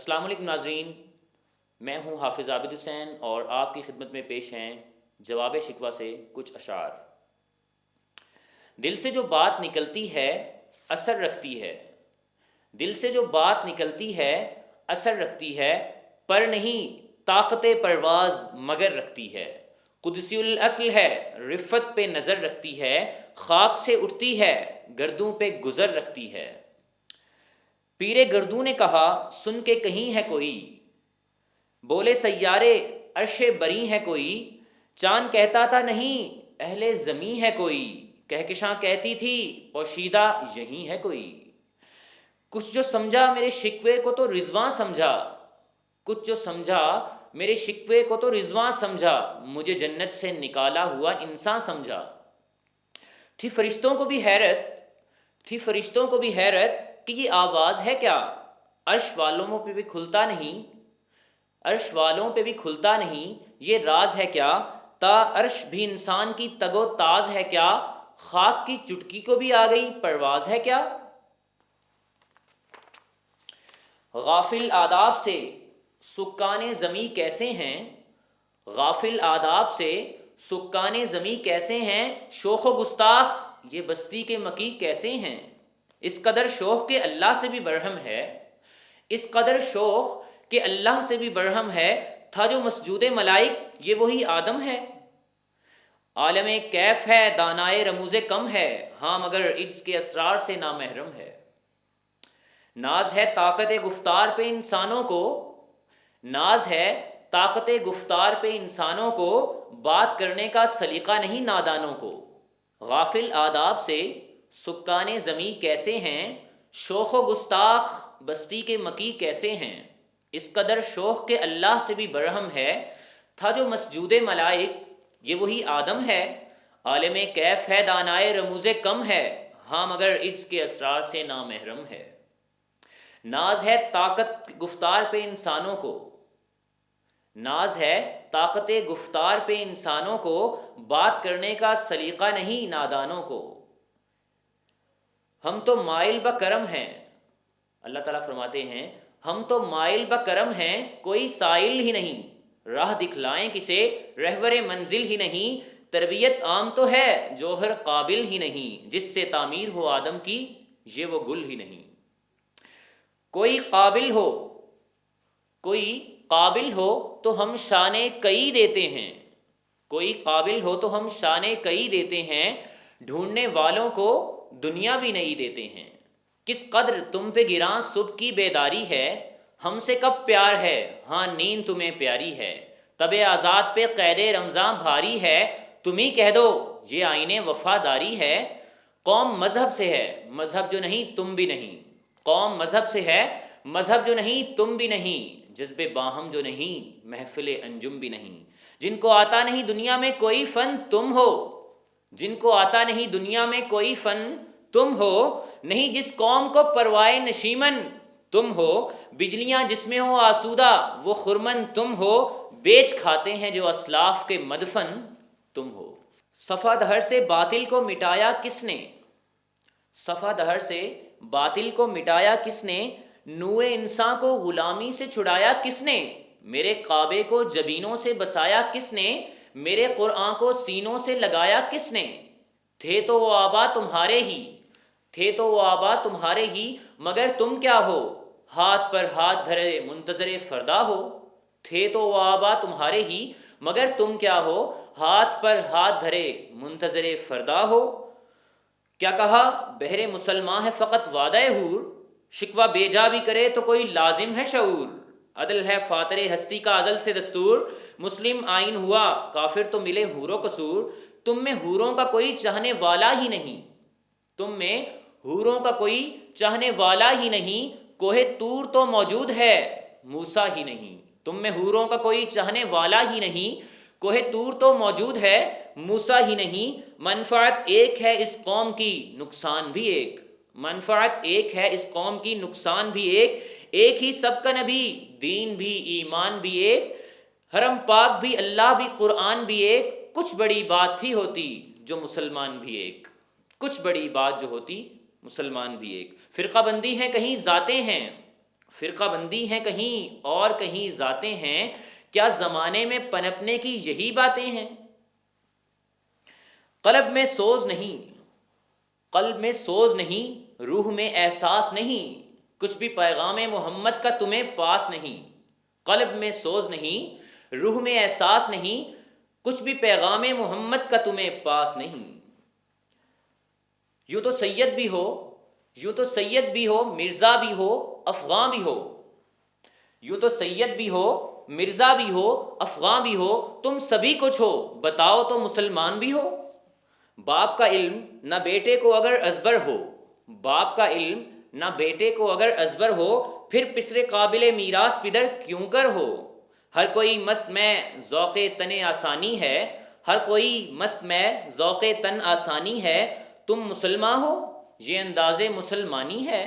السلام علیکم ناظرین، میں ہوں حافظ عابد حسین اور آپ کی خدمت میں پیش ہیں جواب شکوہ سے کچھ اشعار۔ دل سے جو بات نکلتی ہے اثر رکھتی ہے، دل سے جو بات نکلتی ہے اثر رکھتی ہے، پر نہیں طاقت پرواز مگر رکھتی ہے۔ قدسی الاصل ہے رفت پہ نظر رکھتی ہے، خاک سے اٹھتی ہے گردوں پہ گزر رکھتی ہے۔ پیر گردوں نے کہا سن کے کہیں ہے کوئی، بولے سیارے عرش بری ہے کوئی، چاند کہتا تھا نہیں اہل زمیں ہے کوئی، کہکشاں کہتی تھی پوشیدہ یہیں ہے کوئی۔ کچھ جو سمجھا میرے شکوے کو تو رضواں سمجھا، کچھ جو سمجھا میرے شکوے کو تو رضواں سمجھا، مجھے جنت سے نکالا ہوا انسان سمجھا۔ تھی فرشتوں کو بھی حیرت، تھی فرشتوں کو بھی حیرت کہ یہ آواز ہے کیا، عرش والوں پہ بھی کھلتا نہیں، عرش والوں پہ بھی کھلتا نہیں، یہ راز ہے کیا، تا عرش بھی انسان کی تگ و تاز ہے کیا، خاک کی چٹکی کو بھی آ گئی پرواز ہے کیا۔ غافل آداب سے سکان زمیں کیسے ہیں، غافل آداب سے سکان زمیں کیسے ہیں، شوخ و گستاخ یہ بستی کے مکی کیسے ہیں۔ اس قدر شوخ کہ اللہ سے بھی برہم ہے، اس قدر شوخ کہ اللہ سے بھی برہم ہے، تھا جو مسجود ملائک یہ وہی آدم ہے۔ عالم کیف ہے دانائے رموز کم ہے، ہاں مگر عجز کے اسرار سے نامحرم ہے۔ ناز ہے طاقت گفتار پہ انسانوں کو، ناز ہے طاقت گفتار پہ انسانوں کو، بات کرنے کا سلیقہ نہیں نادانوں کو۔ غافل آداب سے سکان زمیں کیسے ہیں، شوخ و گستاخ بستی کے مکی کیسے ہیں۔ اس قدر شوخ کہ اللہ سے بھی برہم ہے، تھا جو مسجود ملائک یہ وہی آدم ہے۔ عالم کیف ہے دانائے رموز کم ہے، ہاں مگر عجز کے اسرار سے نامحرم ہے۔ ناز ہے طاقت گفتار پہ انسانوں کو، ناز ہے طاقت گفتار پہ انسانوں کو، بات کرنے کا سلیقہ نہیں نادانوں کو۔ ہم تو مائل بکرم ہیں، اللہ تعالیٰ فرماتے ہیں ہم تو مائل بکرم ہیں، کوئی سائل ہی نہیں، راہ دکھلائیں کسے رہبر منزل ہی نہیں، تربیت عام تو ہے جوہر قابل ہی نہیں، جس سے تعمیر ہو آدم کی یہ وہ گل ہی نہیں۔ کوئی قابل ہو، کوئی قابل ہو تو ہم شان کئی دیتے ہیں، کوئی قابل ہو تو ہم شان کئی دیتے ہیں، ڈھونڈنے والوں کو دنیا بھی نہیں دیتے ہیں۔ کس قدر تم پہ گراں صبح کی بیداری ہے، ہم سے کب پیار ہے ہاں نیند تمہیں پیاری ہے، تب آزاد پہ قید رمضاں بھاری ہے، تم ہی کہہ دو یہ آئین وفاداری ہے۔ قوم مذہب سے ہے مذہب جو نہیں تم بھی نہیں، قوم مذہب سے ہے مذہب جو نہیں تم بھی نہیں، جذب باہم جو نہیں محفل انجم بھی نہیں۔ جن کو آتا نہیں دنیا میں کوئی فن تم ہو، جن کو آتا نہیں دنیا میں کوئی فن تم ہو، نہیں جس قوم کو پروائے نشیمن تم ہو، بجلیاں جس میں ہو آسودہ وہ خرمن تم ہو، بیچ کھاتے ہیں جو اسلاف کے مدفن تم ہو۔ صفا دہر سے باطل کو مٹایا کس نے، صفا دہر سے باطل کو مٹایا کس نے، نوئے انسان کو غلامی سے چھڑایا کس نے، میرے کعبے کو جبینوں سے بسایا کس نے، میرے قرآن کو سینوں سے لگایا کس نے۔ تھے تو وہ آبا تمہارے ہی، تھے تو وہ آبا تمہارے ہی، مگر تم کیا ہو ہاتھ پر ہاتھ دھرے منتظر فردا ہو۔ تھے تو وہ آبا تمہارے ہی، مگر تم کیا ہو ہاتھ پر ہاتھ دھرے منتظر فردا ہو۔ کیا کہا بہر مسلمان ہے فقط وعدہ حور، شکوہ بے جا بھی کرے تو کوئی لازم ہے شعور۔ عدل ہے فاتر ہستی کا ازل سے دستور، مسلم آئین ہوا کافر تو ملے حور و قصور۔ تم میں حوروں کا کوئی چاہنے والا ہی نہیں، تم میں حوروں کا کوئی چاہنے والا ہی نہیں، کوہ طور تو موجود ہے موسیٰ ہی نہیں۔ تم میں حوروں کا کوئی چاہنے والا ہی نہیں، کوہ طور تو موجود ہے موسیٰ ہی نہیں۔ منفعت ایک ہے اس قوم کی نقصان بھی ایک، منفعت ایک ہے اس قوم کی نقصان بھی ایک، ایک ہی سب کا نبی دین بھی ایمان بھی ایک، حرم پاک بھی اللہ بھی قرآن بھی ایک، کچھ بڑی بات تھی ہوتی جو مسلمان بھی ایک، کچھ بڑی بات جو ہوتی مسلمان بھی ایک۔ فرقہ بندی ہیں کہیں ذاتیں ہیں، فرقہ بندی ہیں کہیں اور کہیں ذاتیں ہیں، کیا زمانے میں پنپنے کی یہی باتیں ہیں؟ قلب میں سوز نہیں، قلب میں سوز نہیں، روح میں احساس نہیں، کچھ بھی پیغام محمد کا تمہیں پاس نہیں۔ قلب میں سوز نہیں، روح میں احساس نہیں، کچھ بھی پیغام محمد کا تمہیں پاس نہیں۔ یوں تو سید بھی ہو، یوں تو سید بھی ہو، مرزا بھی ہو، افغاں بھی ہو، یوں تو سید بھی ہو، مرزا بھی ہو، افغاں بھی ہو، تم سبھی کچھ ہو، بتاؤ تو مسلمان بھی ہو۔ باپ کا علم نہ بیٹے کو اگر ازبر ہو، باپ کا علم نہ بیٹے کو اگر ازبر ہو، پھر پسر قابل میراث پدر کیوں کر ہو۔ ہر کوئی مست میں ذوق تن آسانی ہے، ہر کوئی مست میں ذوق تن آسانی ہے، تم مسلمان ہو یہ انداز مسلمانی ہے۔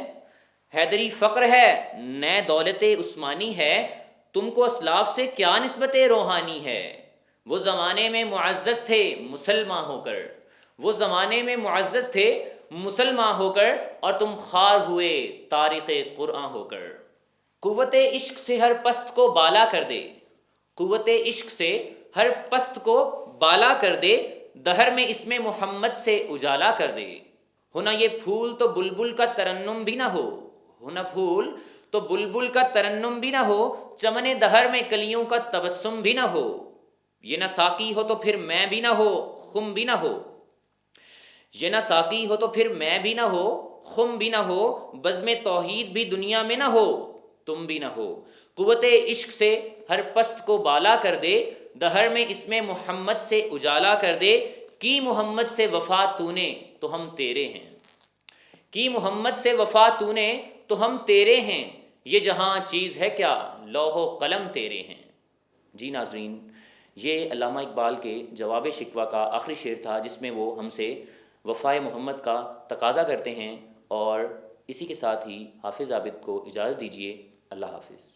حیدری فقر ہے نئے دولت عثمانی ہے، تم کو اسلاف سے کیا نسبت روحانی ہے۔ وہ زمانے میں معزز تھے مسلمان ہو کر، وہ زمانے میں معزز تھے مسلمان ہو کر، اور تم خوار ہوئے تارک قرآن ہو کر۔ قوت عشق سے ہر پست کو بالا کر دے، قوت عشق سے ہر پست کو بالا کر دے، دہر میں اسم محمد سے اجالا کر دے۔ ہونا یہ پھول تو بلبل کا ترنم بھی نہ ہو، ہونا پھول تو بلبل کا ترنم بھی نہ ہو، چمن دہر میں کلیوں کا تبسم بھی نہ ہو۔ یہ نہ ساقی ہو تو پھر میں بھی نہ ہو، خم بھی نہ ہو، یہ نہ ساقی ہو تو پھر میں بھی نہ ہو، خم بھی نہ ہو، بزم توحید بھی دنیا میں نہ ہو، تم بھی نہ ہو۔ قوت عشق سے ہر پست کو بالا کر دے، دہر میں اسم محمد سے اجالا کر دے، کی محمد سے وفا تو نے تو ہم تیرے ہیں، کی محمد سے وفا تو نے تو ہم تیرے ہیں، یہ جہاں چیز ہے کیا لوح و قلم تیرے ہیں۔ جی ناظرین، یہ علامہ اقبال کے جواب شکوہ کا آخری شعر تھا، جس میں وہ ہم سے وفائے محمد کا تقاضا کرتے ہیں، اور اسی کے ساتھ ہی حافظ عابد کو اجازت دیجیے۔ اللہ حافظ۔